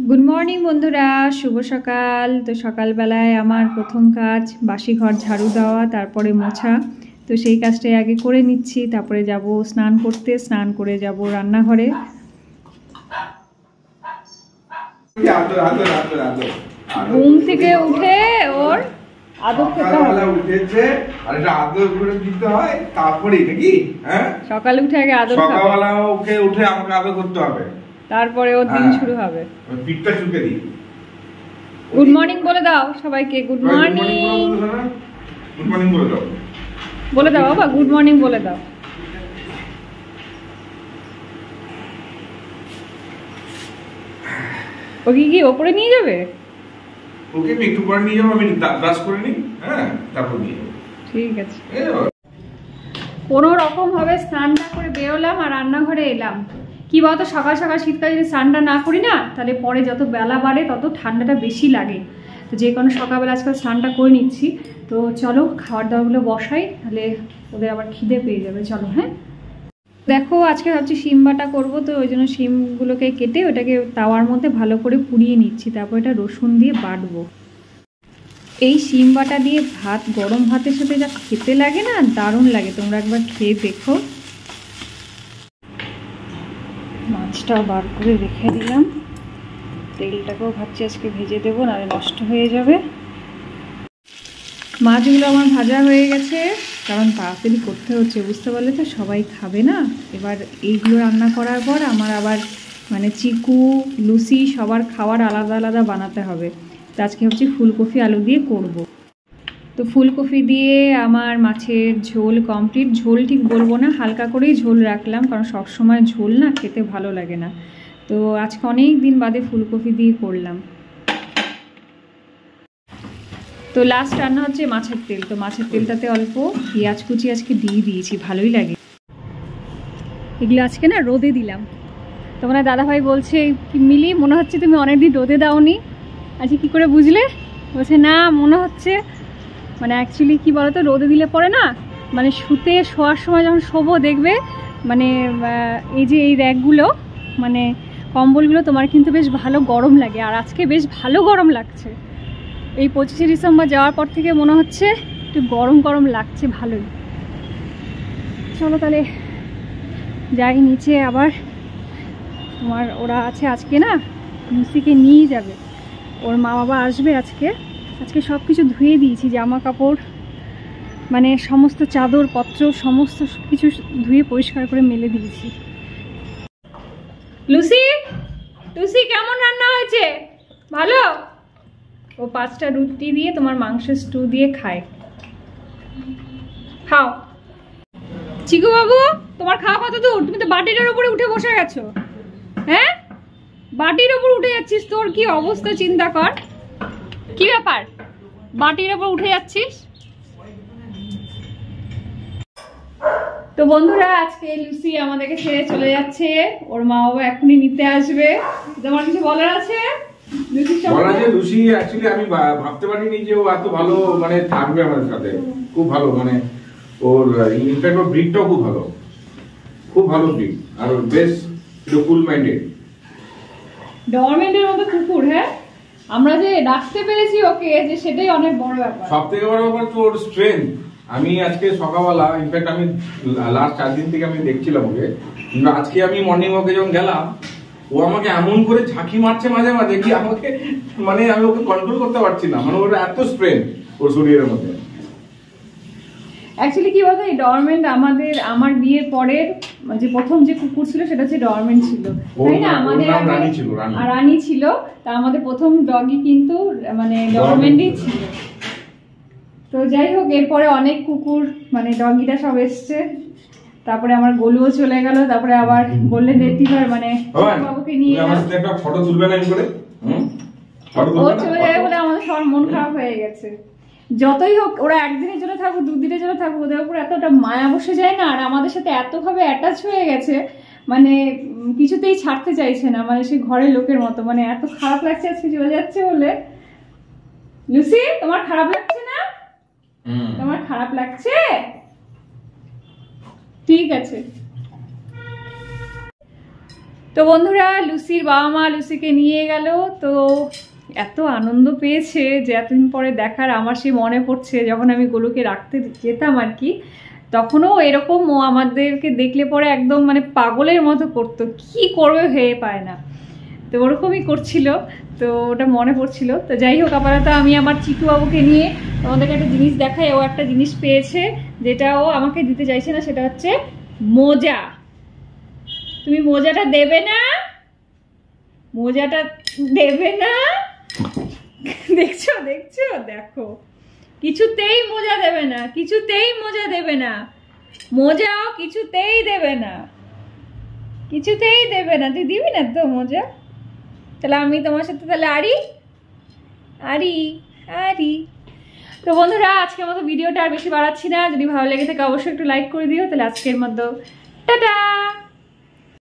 Good morning বন্ধুরা, শুভ সকাল। তো সকালবেলায় আমার প্রথম কাজ বাসি ঘর ঝাড়ু দেওয়া, তারপরে মোছা। তো সেই কাজটাই আগে করে নিচ্ছি, তারপরে যাব স্নান করতে, স্নান করে যাব রান্নাঘরে। ঘুম থেকে উঠে ওর আদর খেতে হবে। সকালে উঠে আগে আদর উঠে আমাকে আদর করতে হবে, তারপরে ওর দিন শুরু হবে। পিঠটা চুকে দিই। গুড মর্নিং বলে দাও সবাইকে। গুড মর্নিং, গুড মর্নিং বলে দাও, বলে দাও বাবা, গুড মর্নিং বলে দাও। ওকে কি ওপরে নিয়ে যাবে? ওকে আমি একটু পরে নিয়ে যাবো, আমি ব্রাশ করে নিই, হ্যাঁ তারপর নিয়ে যাবো। ঠিক আছে। কোনো রকম ভাবে স্নানটা করে বেরোলাম আর রান্নাঘরে এলাম। কি বলতো, সকাল সকাল শীতকালে যদি স্নানটা না করি না, তাহলে পরে যত বেলা বাড়ে তত ঠান্ডাটা বেশি লাগে। তো যে কোনো সকালবেলা আজকাল স্নানটা করে নিচ্ছি। তো চলো খাবার দাবারগুলো বসাই, তাহলে ওদের আবার খিদে পেয়ে যাবে। চলো। হ্যাঁ দেখো, আজকে ভাবছি শিম বাটা করবো, তো ওই জন্য শিমগুলোকে কেটে ওটাকে তাওয়ার মধ্যে ভালো করে পুড়িয়ে নিচ্ছি, তারপর এটা রসুন দিয়ে বাটবো। এই শিম বাটা দিয়ে ভাত, গরম ভাতের সাথে যা খেতে লাগে না, দারুণ লাগে। তোমরা একবার খেয়ে দেখো। মাছটাও বার করে রেখে দিলাম, তেলটাকেও ভাবছি আজকে ভেজে দেবো, নাহলে নষ্ট হয়ে যাবে। মাছগুলো আমার ভাজা হয়ে গেছে, কারণ তাড়াতাড়ি করতে হচ্ছে, বুঝতে পারলে তো, সবাই খাবে না। এবার এইগুলো রান্না করার পর আমার আবার চিকু, লুসি সবার খাওয়ার আলাদা আলাদা বানাতে হবে। তো আজকে ভাবছি ফুলকপি আলু দিয়ে করব। তো ফুলকপি দিয়ে আমার মাছের ঝোল কমপ্লিট। ঝোল ঠিক বলবো না, হালকা করেই ঝোল রাখলাম, কারণ সবসময় ঝোল না খেতে ভালো লাগে না। তো আজকে অনেক দিন বাদে ফুলকপি দিয়ে করলাম। তো লাস্ট রান্না হচ্ছে মাছের তেল। তো মাছের তেলটাতে অল্প পেঁয়াজ কুচি আজকে দিয়ে দিয়েছি, ভালোই লাগে। এগুলো আজকে না রোদে দিলাম। তোমার দাদাভাই বলছে, কি মিলি মনে হচ্ছে তুমি অনেকদিন রোদে দাওনি, আজকে কি করে বুঝলে? বলছে না মনে হচ্ছে, অ্যাকচুয়ালি কি বলতো, রোদে দিলে পরে না, শুতে শোয়ার সময় যখন শোবো দেখবে, এই যে এই র্যাকগুলো, কম্বলগুলো তোমার কিন্তু বেশ ভালো গরম লাগে। আর আজকে বেশ ভালো গরম লাগছে। এই 25শে ডিসেম্বর যাওয়ার পর থেকে মনে হচ্ছে একটু গরম গরম লাগছে, ভালোই। চলো তাহলে যাই নিচে। আবার তোমার ওরা আছে আজকে না, লুসিকে নিয়ে যাবে, ওর মা বাবা আসবে আজকে। আজকে সব কিছু ধুয়ে দিয়েছি, জামা কাপড় সমস্ত চাদর পত্র সমস্ত কিছু ধুয়ে পরিষ্কার করে মেলে দিয়েছি। লুসি, লুসি কেমন রান্না হয়েছে? ভালো। ও 5টা রুটি দিয়ে তোমার মাংসের স্টু দিয়ে খায়। খাও। চিকু বাবু, তোমার খাওয়া কত দূর? তুমি তো বাটিটার উপরে উঠে বসে গেছো। হ্যাঁ, বাটির উপর উঠে যাচ্ছিস, তোর কি অবস্থা চিন্তা কর। কি ব্যাপার, বাটির উপর উঠে যাচ্ছিস? তো বন্ধুরা, আজকে লুসি আমাদেরকে ছেড়ে চলে যাচ্ছে, ওর মা বাবা এখনই নিতে আসবে। তোমার কিছু বলার আছে? লুসি অ্যাকচুয়ালি আমি ভাবতে পারিনি যে ও এত ভালো থাকবে আমাদের সাথে। খুব ভালো, ওর ইনফ্যাক্ট ওর ব্রিডটাও খুব ভালো, খুব ভালো ব্রিড। আর ওর বেশ কুল মাইন্ডেড, ডরমেন্টের মতো কুকুর। হ্যাঁ, আমরা যে রাখতে পেরেছি ওকে, যে সেটাই অনেক বড় ব্যাপার। সবথেকে বড় ব্যাপার তো ওর স্ট্রেংথ। আমি আজকে সকালবেলা, ইনফ্যাক্ট আমি লাস্ট 4 দিন থেকে আমি দেখছিলাম ওকে, কিন্তু আজকে আমি মর্নিং ওয়াকে যখন গেলাম, ও আমাকে এমন করে ঝাঁকি মারছে মাঝে মাঝে, কি আমাকে আমি ওকে কন্ট্রোল করতে পারছি না। ওর এত স্ট্রেংথ ওর শরীরের মধ্যে। অ্যাকচুয়ালি কি বলতো, এই ডরমেন্ট আমার বিয়ের পরের যে প্রথম যে কুকুর ছিল সেটা হচ্ছে ডরমেন্ট ছিল, তাই না? আমাদের রানী ছিল। তা আমাদের প্রথম ডগি কিন্তু ডরমেন্টই ছিল। তো যাই হোক, এরপরে অনেক কুকুর ডগিটা সব এসছে। তারপরে আমার গোলুও চলে গেল, তারপরে আবার গোল্ডেন রিট্রিভার বাবুকে নিয়ে একটা ফটো তুলবে না করে ও চলে যাবে বলে আমাদের সবার মন খারাপ হয়ে গেছে। যতই হোক, ওরা একদিনের জন্য থাকুক, 2 দিনের জন্য থাকুক, ওদের উপর এতটা মায়া বসে যায় না। আর আমাদের সাথে এতভাবে অ্যাটাচ হয়ে গেছে, কিছুতেই ছাড়তে চাইছে না, সে ঘরের লোকের মতো। এত খারাপ লাগছে আজকে চলে যাচ্ছে বলে। লুসি, তোমার খারাপ লাগছে না? তোমার খারাপ লাগছে? ঠিক আছে। তো বন্ধুরা, লুসির বাবা মা লুসিকে নিয়ে গেল। তো এত আনন্দ পেয়েছে যে এতদিন পরে দেখার আমার সেই মনে পড়ছে যখন আমি গোলুকে রাখতে যেতাম আর কি, তখনও এরকম ও আমাদেরকে দেখলে পরে একদম মানে পাগলের মতো করতো, কি করবে ভেবে পায় না। তো ওরকমই করছিল, তো ওটা মনে পড়ছিল। তো যাই হোক, আপাতত আমি আমার চিকু বাবুকে নিয়ে তোমাদেরকে একটা জিনিস দেখাই। ও একটা জিনিস পেয়েছে যেটা ও আমাকে দিতে চাইছে না, সেটা হচ্ছে মোজা। তুমি মোজাটা দেবে না? মোজাটা দেবে না? দেখছো দেখছো, দেখো, কিছুতেই মোজা দেবে না, কিছুতেই মোজা দেবে না, মোজাও কিছুতেই দেবে না, কিছুতেই দেবে না। তুই দিবি না তো মোজা? তাহলে আমি তোমার সাথে তাহলে আরি আরি আরি। তো বন্ধুরা, আজকের মতো ভিডিওটা আর বেশি বাড়াচ্ছি না। যদি ভালো লেগে থাকে অবশ্যই একটু লাইক করে দিও। তাহলে আজকের মতো টাটা।